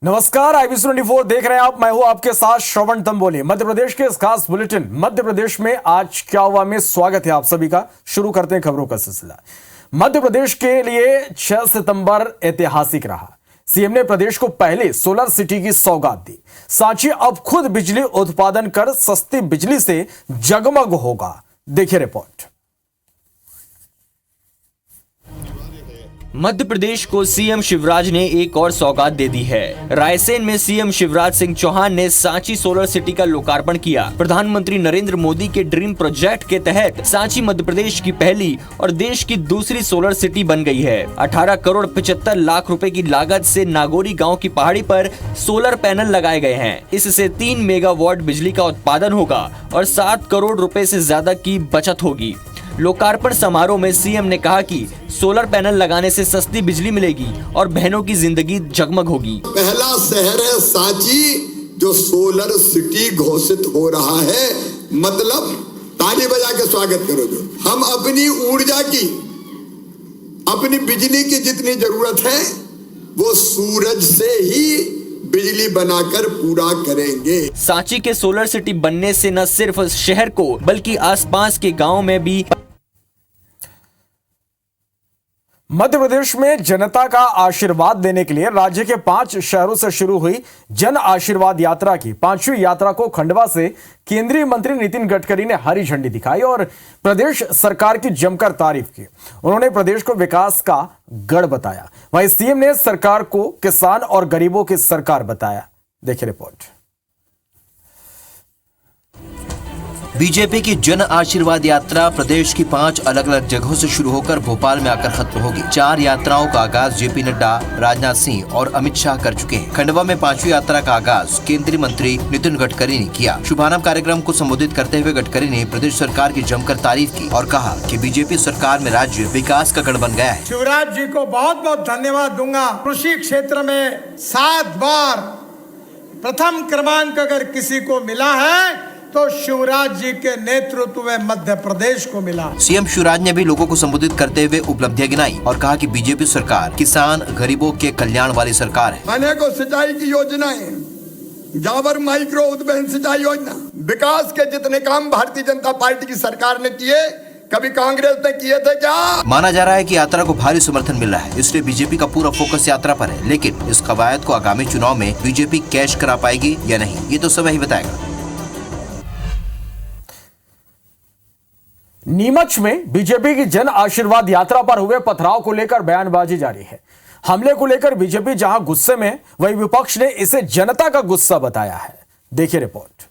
नमस्कार, IBC24 देख रहे हैं आप। मैं हूं आपके साथ श्रवण तंबोली। मध्य प्रदेश के इस खास बुलेटिन मध्य प्रदेश में आज क्या हुआ में स्वागत है आप सभी का। शुरू करते हैं खबरों का सिलसिला। मध्य प्रदेश के लिए 6 सितंबर ऐतिहासिक रहा। सीएम ने प्रदेश को पहले सोलर सिटी की सौगात दी। सांची अब खुद बिजली उत्पादन कर सस्ती बिजली से जगमग होगा। देखिए रिपोर्ट। मध्य प्रदेश को सीएम शिवराज ने एक और सौगात दे दी है। रायसेन में सीएम शिवराज सिंह चौहान ने सांची सोलर सिटी का लोकार्पण किया। प्रधानमंत्री नरेंद्र मोदी के ड्रीम प्रोजेक्ट के तहत सांची मध्य प्रदेश की पहली और देश की दूसरी सोलर सिटी बन गई है। 18 करोड़ 75 लाख रुपए की लागत से नागौरी गांव की पहाड़ी पर सोलर पैनल लगाए गए हैं। इससे 3 मेगावाट बिजली का उत्पादन होगा और 7 करोड़ रुपए से ज्यादा की बचत होगी। लोकार्पण समारोह में सीएम ने कहा कि सोलर पैनल लगाने से सस्ती बिजली मिलेगी और बहनों की जिंदगी जगमग होगी। पहला शहर है सांची जो सोलर सिटी घोषित हो रहा है। मतलब ताली बजा के स्वागत करो। जो हम अपनी ऊर्जा की, अपनी बिजली की जितनी जरूरत है वो सूरज से ही बिजली बनाकर पूरा करेंगे। सांची के सोलर सिटी बनने से न सिर्फ शहर को बल्कि आसपास के गांव में भी मध्य प्रदेश में जनता का आशीर्वाद देने के लिए राज्य के 5 शहरों से शुरू हुई जन आशीर्वाद यात्रा की 5वीं यात्रा को खंडवा से केंद्रीय मंत्री नितिन गडकरी ने हरी झंडी दिखाई और प्रदेश सरकार की जमकर तारीफ की। उन्होंने प्रदेश को विकास का गढ़ बताया। वहीं सीएम ने सरकार को किसान और गरीबों की सरकार बताया। देखिए रिपोर्ट। बीजेपी की जन आशीर्वाद यात्रा प्रदेश की 5 अलग अलग जगहों से शुरू होकर भोपाल में आकर खत्म होगी। 4 यात्राओं का आगाज जेपी नड्डा, राजनाथ सिंह और अमित शाह कर चुके हैं। खंडवा में 5वीं यात्रा का आगाज केंद्रीय मंत्री नितिन गडकरी ने किया। शुभारंभ कार्यक्रम को संबोधित करते हुए गडकरी ने प्रदेश सरकार की जमकर तारीफ की और कहा कि बीजेपी सरकार में राज्य विकास का गढ़ बन गया है। शिवराज जी को बहुत बहुत धन्यवाद दूंगा। कृषि क्षेत्र में 7 बार प्रथम क्रमांक अगर किसी को मिला है तो शिवराज जी के नेतृत्व में मध्य प्रदेश को मिला। सीएम शिवराज ने भी लोगों को संबोधित करते हुए उपलब्धियां गिनाई और कहा कि बीजेपी सरकार किसान गरीबों के कल्याण वाली सरकार है। अनेकों सिंचाई की योजनाएं, जावर माइक्रो उद्वहन सिंचाई योजना, विकास के जितने काम भारतीय जनता पार्टी की सरकार ने किए कभी कांग्रेस ने किए थे क्या? माना जा रहा है कि यात्रा को भारी समर्थन मिल रहा है, इसलिए बीजेपी का पूरा फोकस यात्रा पर है। लेकिन इस कवायद को आगामी चुनाव में बीजेपी कैश करा पाएगी या नहीं, ये तो समय ही बताएगा। नीमच में बीजेपी की जन आशीर्वाद यात्रा पर हुए पथराव को लेकर बयानबाजी जारी है। हमले को लेकर बीजेपी जहां गुस्से में, वहीं विपक्ष ने इसे जनता का गुस्सा बताया है। देखिए रिपोर्ट।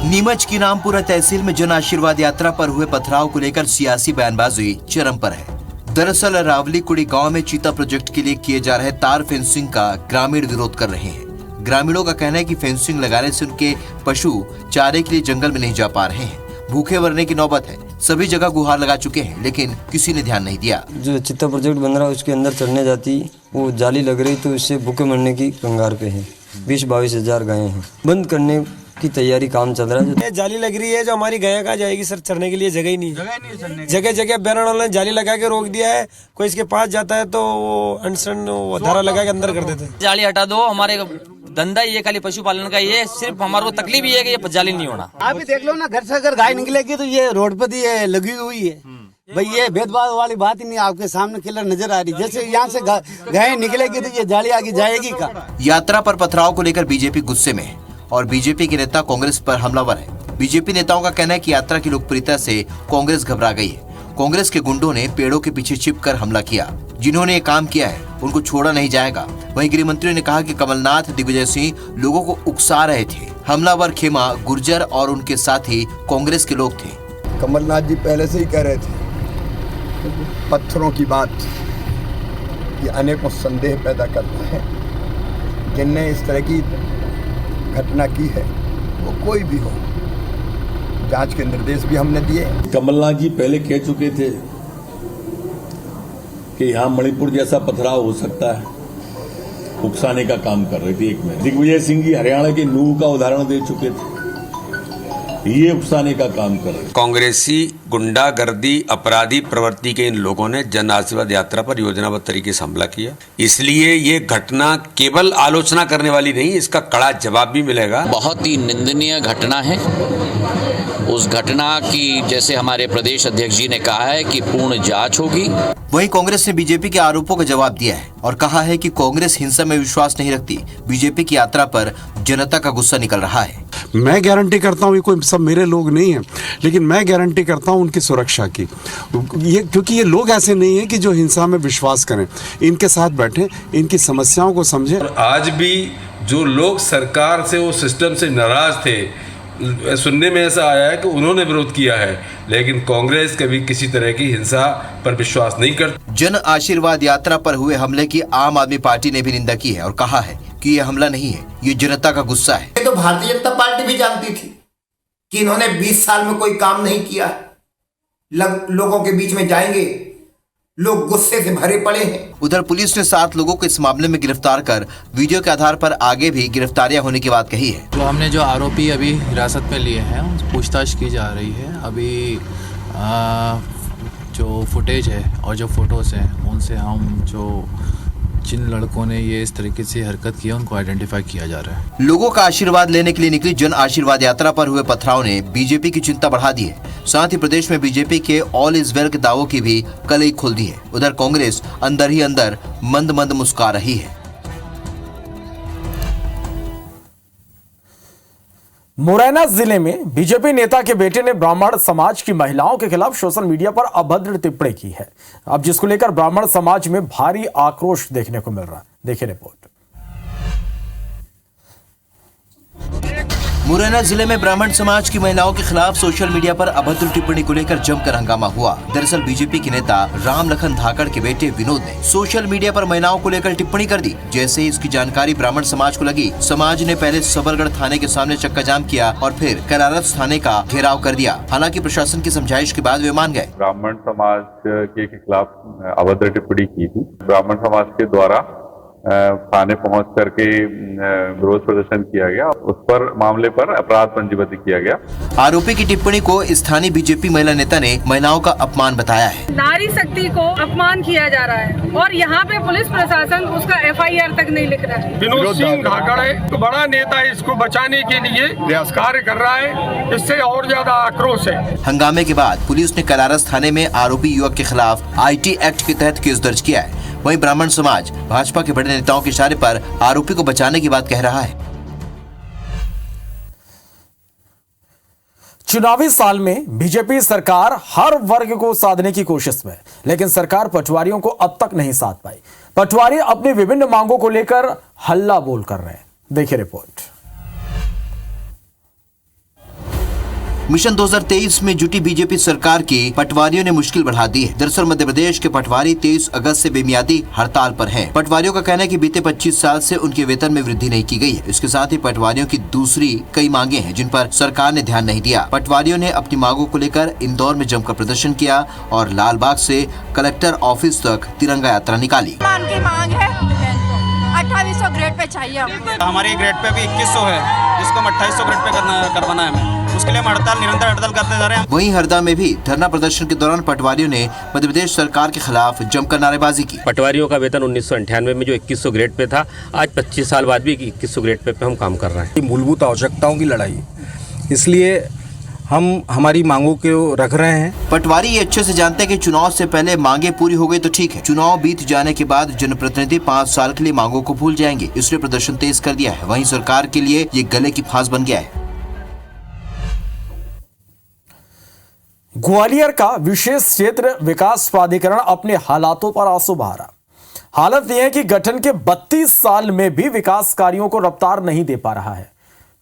नीमच की रामपुरा तहसील में जन आशीर्वाद यात्रा पर हुए पथराव को लेकर सियासी बयानबाजी चरम पर है। दरअसल रावलीकुड़ी गांव में चीता प्रोजेक्ट के लिए किए जा रहे तार फेंसिंग का ग्रामीण विरोध कर रहे हैं। ग्रामीणों का कहना है कि फेंसिंग लगाने से उनके पशु चारे के लिए जंगल में नहीं जा पा रहे हैं। भूखे मरने की नौबत है। सभी जगह गुहार लगा चुके हैं लेकिन किसी ने ध्यान नहीं दिया। जो चीता प्रोजेक्ट बन रहा है उसके अंदर चढ़ने जाती वो जाली लग रही तो इससे भूखे मरने की कंगार पे है। 20-22 हजार गायें हैं। बंद करने की तैयारी काम चल रहा है। जाली लग रही है जो हमारी गाय कहाँ जाएगी सर, चढ़ने के लिए जगह ही नहीं। जगह जगह बैनर वाले जाली लगा के रोक दिया है। कोई इसके पास जाता है तो वो अनशन धारा लगा के अंदर कर देते हैं। जाली हटा दो। हमारे धंधा ये खाली पशुपालन का, ये सिर्फ हमारे को तकलीफ ये है कि ये जाली नहीं होना। आप भी देख लो ना, घर से अगर गाय निकलेगी तो ये रोड पर ये लगी हुई है। भाई ये भेदभाव वाली बात ही नहीं, आपके सामने क्लियर नजर आ रही। जैसे यहाँ से गाय निकलेगी तो ये जाली आगे जाएगी का। यात्रा पर पथराव को लेकर बीजेपी गुस्से में है और बीजेपी के नेता कांग्रेस पर हमलावर है। बीजेपी नेताओं का कहना है कि यात्रा की लोकप्रियता से कांग्रेस घबरा गई है। कांग्रेस के गुंडों ने पेड़ों के पीछे छिपकर हमला किया। जिन्होंने ये काम किया है उनको छोड़ा नहीं जाएगा। वहीं गृह मंत्री ने कहा कि कमलनाथ दिग्विजय सिंह लोगों को उकसा रहे थे। हमलावर खेमा गुर्जर और उनके साथी कांग्रेस के लोग थे। कमलनाथ जी पहले से ही कह रहे थे पत्थरों की बात ये अनेकों संदेह पैदा करता है। जिनने इस तरह की घटना की है वो कोई भी हो, जांच के निर्देश भी हमने दिए। कमलनाथ जी पहले कह चुके थे कि यहाँ मणिपुर जैसा पथराव हो सकता है, उकसाने का काम कर रहे थे। एक में दिग्विजय सिंह जी हरियाणा के नूह का उदाहरण दे चुके थे। ये उकसाने का काम कर रहे हैं। कांग्रेसी गुंडागर्दी अपराधी प्रवृत्ति के इन लोगों ने जन आशीर्वाद यात्रा पर योजनाबद्ध तरीके से हमला किया। इसलिए ये घटना केवल आलोचना करने वाली नहीं, इसका कड़ा जवाब भी मिलेगा। बहुत ही निंदनीय घटना है। उस घटना की जैसे हमारे प्रदेश अध्यक्ष जी ने कहा है कि पूर्ण जांच होगी। वहीं कांग्रेस ने बीजेपी के आरोपों का जवाब दिया है और कहा है कि कांग्रेस हिंसा में विश्वास नहीं रखती। बीजेपी की यात्रा पर जनता का गुस्सा निकल रहा है। मैं गारंटी करता हूँ, ये कोई सब मेरे लोग नहीं हैं, लेकिन मैं गारंटी करता हूँ उनकी सुरक्षा की। क्योंकि ये लोग ऐसे नहीं हैं कि जो हिंसा में विश्वास करें। इनके साथ बैठे, इनकी समस्याओं को समझें। आज भी जो लोग सरकार से, वो सिस्टम से नाराज थे, सुनने में ऐसा आया है कि उन्होंने विरोध किया है, लेकिन कांग्रेस कभी किसी तरह की हिंसा पर विश्वास नहीं करती। जन आशीर्वाद यात्रा पर हुए हमले की आम आदमी पार्टी ने भी निंदा की है और कहा है कि ये हमला नहीं है, ये जनता का गुस्सा है। तो भारतीय जनता पार्टी भी जानती थी कि इन्होंने 20 साल में कोई काम नहीं किया। लोगों के बीच में जाएंगे, लोग गुस्से से भरे पड़े हैं। उधर पुलिस ने 7 लोगों को इस मामले में गिरफ्तार कर वीडियो के आधार पर आगे भी गिरफ्तारियां होने की बात कही है। तो हमने जो आरोपी अभी हिरासत में लिए हैं, पूछताछ की जा रही है। अभी जो फुटेज है और जो फोटोज हैं, उनसे हम जो जिन लड़कों ने ये इस तरीके से हरकत की है, उनको आइडेंटिफाई किया जा रहा है। लोगों का आशीर्वाद लेने के लिए निकली जन आशीर्वाद यात्रा पर हुए पथराव ने बीजेपी की चिंता बढ़ा दी है। साथ ही प्रदेश में बीजेपी के ऑल इज वेल के दावों की भी कलई खोल दी है। उधर कांग्रेस अंदर ही अंदर मंद मंद मुस्कुरा रही है। मुरैना जिले में बीजेपी नेता के बेटे ने ब्राह्मण समाज की महिलाओं के खिलाफ सोशल मीडिया पर अभद्र टिप्पणी की है। अब जिसको लेकर ब्राह्मण समाज में भारी आक्रोश देखने को मिल रहा है। देखिए रिपोर्ट। मुरैना जिले में ब्राह्मण समाज की महिलाओं के खिलाफ सोशल मीडिया पर अभद्र टिप्पणी को लेकर जमकर हंगामा हुआ। दरअसल बीजेपी के नेता राम लखन धाकड़ के बेटे विनोद ने सोशल मीडिया पर महिलाओं को लेकर टिप्पणी कर दी। जैसे ही इसकी जानकारी ब्राह्मण समाज को लगी, समाज ने पहले सबलगढ़ थाने के सामने चक्का जाम किया और फिर करारत थाने का घेराव कर दिया। हालांकि प्रशासन की समझाइश के बाद वे मान गए। ब्राह्मण समाज के खिलाफ अभद्र टिप्पणी की थी। ब्राह्मण समाज के द्वारा थाने पहुंच करके विरोध प्रदर्शन किया गया। उस पर मामले पर अपराध पंजीबद्ध किया गया। आरोपी की टिप्पणी को स्थानीय बीजेपी महिला नेता ने महिलाओं का अपमान बताया है। नारी शक्ति को अपमान किया जा रहा है और यहाँ पे पुलिस प्रशासन उसका FIR तक नहीं लिख रहा है। विनोद सिंह धाकड़ है तो बड़ा नेता, इसको बचाने के लिए प्रयास कार्य कर रहा है। इससे और ज्यादा आक्रोश है। हंगामे के बाद पुलिस ने करारस थाने में आरोपी युवक के खिलाफ IT एक्ट के तहत केस दर्ज किया है। वहीं ब्राह्मण समाज भाजपा के बड़े नेताओं के इशारे पर आरोपी को बचाने की बात कह रहा है। चुनावी साल में बीजेपी सरकार हर वर्ग को साधने की कोशिश में, लेकिन सरकार पटवारियों को अब तक नहीं साध पाई। पटवारी अपनी विभिन्न मांगों को लेकर हल्ला बोल कर रहे हैं। देखिए रिपोर्ट। मिशन 2023 में जुटी बीजेपी सरकार की पटवारियों ने मुश्किल बढ़ा दी है। दरअसल मध्य प्रदेश के पटवारी 23 अगस्त से बेमियादी हड़ताल पर हैं। पटवारियों का कहना है कि बीते 25 साल से उनके वेतन में वृद्धि नहीं की गई है। इसके साथ ही पटवारियों की दूसरी कई मांगे हैं जिन पर सरकार ने ध्यान नहीं दिया। पटवारियों ने अपनी मांगों को लेकर इंदौर में जमकर प्रदर्शन किया और लालबाग से कलेक्टर ऑफिस तक तिरंगा यात्रा निकाली। मांग है 2800 ग्रेड पे चाहिए। हमारे ग्रेड पे भी 2100 है, जिसको 2800 ग्रेड पे करवाना है हमें। उसके लिए हम निरंतर हड़ताल करते जा रहे हैं। वहीं हरदा में भी धरना प्रदर्शन के दौरान पटवारियों ने मध्य प्रदेश सरकार के खिलाफ जमकर नारेबाजी की। पटवारियों का वेतन 1998 में जो 2100 ग्रेड पे था, आज 25 साल बाद भी 2100 ग्रेड पे हम काम कर रहे हैं। मूलभूत आवश्यकताओं की लड़ाई, इसलिए हम हमारी मांगों को रख रहे हैं। पटवारी ये अच्छे से जानते हैं कि चुनाव से पहले मांगे पूरी हो गई तो ठीक है, चुनाव बीत जाने के बाद जनप्रतिनिधि 5 साल के लिए मांगों को भूल जाएंगे, इसलिए प्रदर्शन तेज कर दिया है। वहीं सरकार के लिए ये गले की फांस बन गया है। ग्वालियर का विशेष क्षेत्र विकास प्राधिकरण अपने हालातों पर आंसू बहा रहा। हालत यह है कि गठन के 32 साल में भी विकास कार्यों को रफ्तार नहीं दे पा रहा है।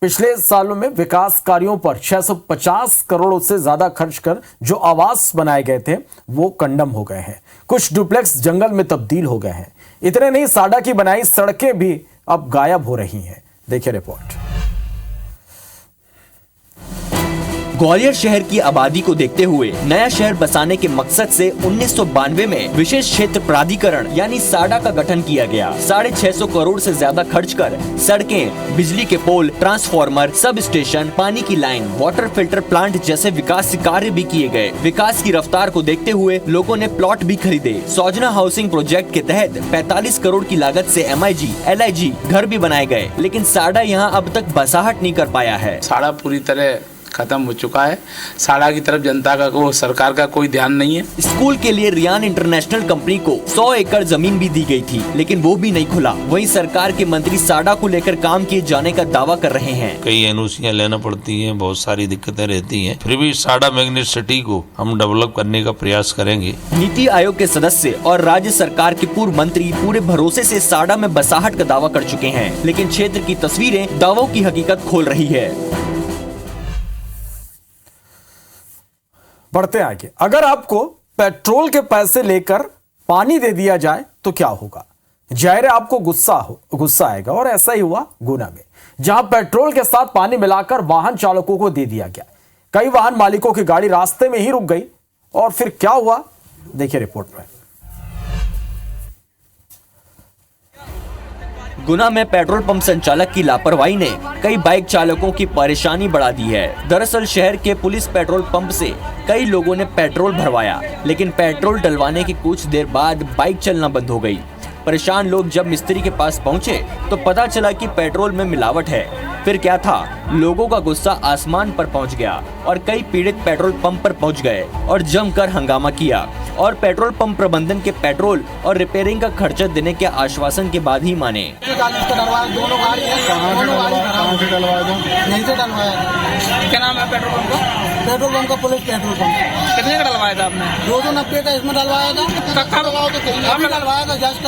पिछले सालों में विकास कार्यों पर 650 करोड़ से ज्यादा खर्च कर जो आवास बनाए गए थे वो कंडम हो गए हैं। कुछ डुप्लेक्स जंगल में तब्दील हो गए हैं। इतने नहीं, साडा की बनाई सड़कें भी अब गायब हो रही हैं। देखिए रिपोर्ट। ग्वालियर शहर की आबादी को देखते हुए नया शहर बसाने के मकसद से 1992 में विशेष क्षेत्र प्राधिकरण यानी साडा का गठन किया गया। 650 करोड़ से ज्यादा खर्च कर सड़कें, बिजली के पोल, ट्रांसफार्मर, सब स्टेशन, पानी की लाइन, वाटर फिल्टर प्लांट जैसे विकास कार्य भी किए गए। विकास की रफ्तार को देखते हुए लोगों ने प्लॉट भी खरीदे। सौजना हाउसिंग प्रोजेक्ट के तहत 45 करोड़ की लागत से MIG, LIG घर भी बनाए गए, लेकिन साडा यहाँ अब तक बसाहट नहीं कर पाया है। साडा पूरी तरह खत्म हो चुका है। साडा की तरफ जनता का सरकार का कोई ध्यान नहीं है। स्कूल के लिए रियान इंटरनेशनल कंपनी को 100 एकड़ जमीन भी दी गई थी, लेकिन वो भी नहीं खुला। वहीं सरकार के मंत्री साडा को लेकर काम किए जाने का दावा कर रहे हैं। कई NOCयां लेना पड़ती हैं, बहुत सारी दिक्कतें रहती हैं, फिर भी साडा मैग्नेट सिटी को हम डेवलप करने का प्रयास करेंगे। नीति आयोग के सदस्य और राज्य सरकार के पूर्व मंत्री पूरे भरोसे से साडा में बसाहट का दावा कर चुके हैं, लेकिन क्षेत्र की तस्वीरें दावों की हकीकत खोल रही है। बढ़ते आगे, अगर आपको पेट्रोल के पैसे लेकर पानी दे दिया जाए तो क्या होगा? जाहिर है आपको गुस्सा आएगा, और ऐसा ही हुआ गुना में, जहां पेट्रोल के साथ पानी मिलाकर वाहन चालकों को दे दिया गया। कई वाहन मालिकों की गाड़ी रास्ते में ही रुक गई, और फिर क्या हुआ देखिए रिपोर्ट में। गुना में पेट्रोल पंप संचालक की लापरवाही ने कई बाइक चालकों की परेशानी बढ़ा दी है। दरअसल शहर के पुलिस पेट्रोल पंप से कई लोगों ने पेट्रोल भरवाया, लेकिन पेट्रोल डलवाने की कुछ देर बाद बाइक चलना बंद हो गई। परेशान लोग जब मिस्त्री के पास पहुंचे तो पता चला कि पेट्रोल में मिलावट है। फिर क्या था, लोगों का गुस्सा आसमान पर पहुंच गया और कई पीड़ित पेट्रोल पंप पर पहुंच गए और जमकर हंगामा किया, और पेट्रोल पंप प्रबंधन के पेट्रोल और रिपेयरिंग का खर्चा देने के आश्वासन के बाद ही माने। क्या नाम है पेट्रोल पंप का? पेट्रोल पंप का पुलिस पेट्रोल पंप। कितने का डलवाया था आपने? 290 का इसमें डलवाया था। कहाँ आपने डलवाया था जस्ट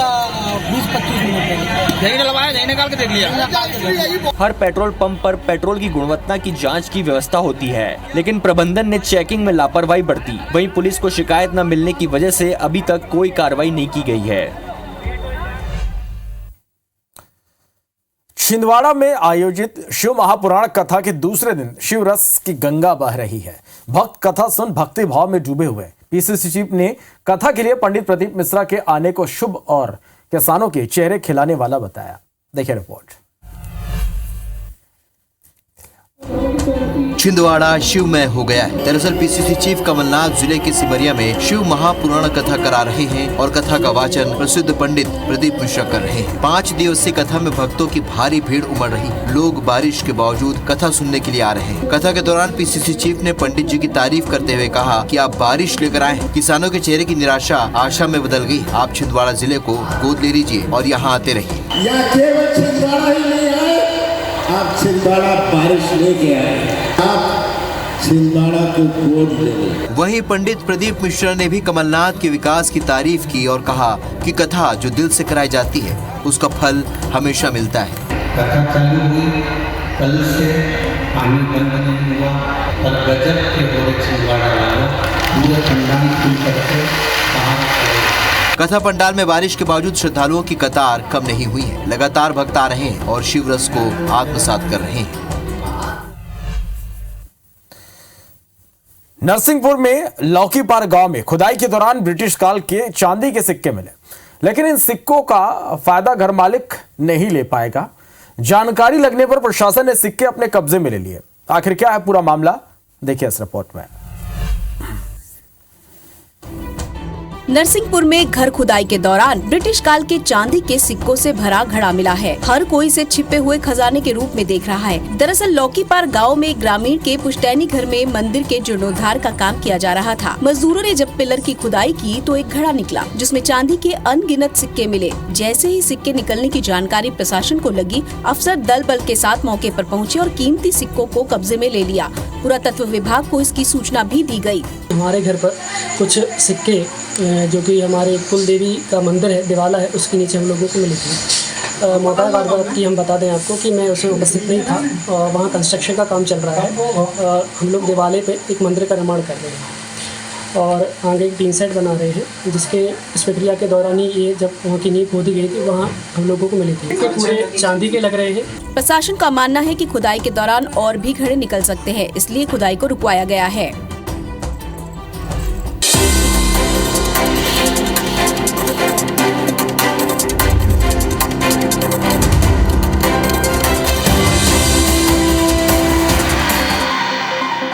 20-25 मिनट। यही डलवाया, यही निकाल के दे दिया। हर पेट्रोल पंप पर पेट्रोल की गुणवत्ता की जांच की व्यवस्था होती है, लेकिन प्रबंधन ने चेकिंग में लापरवाही बरती। वहीं पुलिस को शिकायत न मिलने की वजह से अभी तक कोई कार्रवाई नहीं की गई है। छिंदवाड़ा में आयोजित शिव महापुराण कथा के दूसरे दिन शिव रस की गंगा बह रही है। भक्त कथा सुन भक्ति भाव में डूबे हुए। PCC चीफ ने कथा के लिए पंडित प्रदीप मिश्रा के आने को शुभ और किसानों के चेहरे खिलाने वाला बताया। देखिए रिपोर्ट। छिंदवाड़ा शिवमय हो गया है। दरअसल PCC चीफ कमलनाथ जिले के सिमरिया में शिव महापुराण कथा करा रहे हैं और कथा का वाचन प्रसिद्ध पंडित प्रदीप मिश्रा कर रहे हैं। 5 दिवसीय कथा में भक्तों की भारी भीड़ उमड़ रही। लोग बारिश के बावजूद कथा सुनने के लिए आ रहे हैं। कथा के दौरान PCC चीफ ने पंडित जी की तारीफ करते हुए कहा कि आप बारिश लेकर आए हैं। किसानों के चेहरे की निराशा आशा में बदल गई। आप छिंदवाड़ा जिले को गोद ले लीजिए और यहाँ आते रहिए। आप छिंदवाड़ा बारिश लेके आए, आप छिंदवाड़ा को गोद ले। वहीं पंडित प्रदीप मिश्रा ने भी कमलनाथ के विकास की तारीफ की और कहा कि कथा जो दिल से कराई जाती है उसका फल हमेशा मिलता है। कथा चालू हुई, कल से पानी बंद नहीं हुआ और गजब के बोले छिंदवाड़ा वालों पूरे पंडाल खुल करके कथा पंडाल में बारिश के बावजूद श्रद्धालुओं की कतार कम नहीं हुई है। लगातार भक्त आ रहे हैं और शिव रस को आत्मसात कर रहे हैं। नरसिंहपुर में लौकीपार गांव में खुदाई के दौरान ब्रिटिश काल के चांदी के सिक्के मिले, लेकिन इन सिक्कों का फायदा घर मालिक नहीं ले पाएगा। जानकारी लगने पर प्रशासन ने सिक्के अपने कब्जे में ले लिए। आखिर क्या है पूरा मामला, देखिए इस रिपोर्ट में। नरसिंहपुर में घर खुदाई के दौरान ब्रिटिश काल के चांदी के सिक्कों से भरा घड़ा मिला है। हर कोई इसे छिपे हुए खजाने के रूप में देख रहा है। दरअसल लौकीपार गांव में ग्रामीण के पुश्तैनी घर में मंदिर के जीर्णोद्धार का काम किया जा रहा था। मजदूरों ने जब पिलर की खुदाई की तो एक घड़ा निकला जिसमें चांदी के अनगिनत सिक्के मिले। जैसे ही सिक्के निकलने की जानकारी प्रशासन को लगी, अफसर दल बल के साथ मौके पर पहुँचे और कीमती सिक्कों को कब्जे में ले लिया। पुरातत्व विभाग को इसकी सूचना भी दी गयी। हमारे घर पर कुछ सिक्के जो कि हमारे कुल देवी का मंदिर है, दिवाला है, उसके नीचे हम लोगों को मिली थी। मोहताज बात की हम बता दें आपको कि मैं उसमें उपस्थित नहीं था और वहाँ कंस्ट्रक्शन का काम चल रहा है और हम लोग दिवाले पे एक मंदिर का निर्माण कर रहे हैं। और आगे एक टीन सेट बना रहे हैं, जिसके इस प्रक्रिया के दौरान ही ये जब वहाँ की नींव खोदी गई थी वहाँ हम लोगों को मिली थी। ये पूरे चांदी के लग रहे हैं। प्रशासन का मानना है कि खुदाई के दौरान और भी घड़े निकल सकते हैं, इसलिए खुदाई को रुकवाया गया है।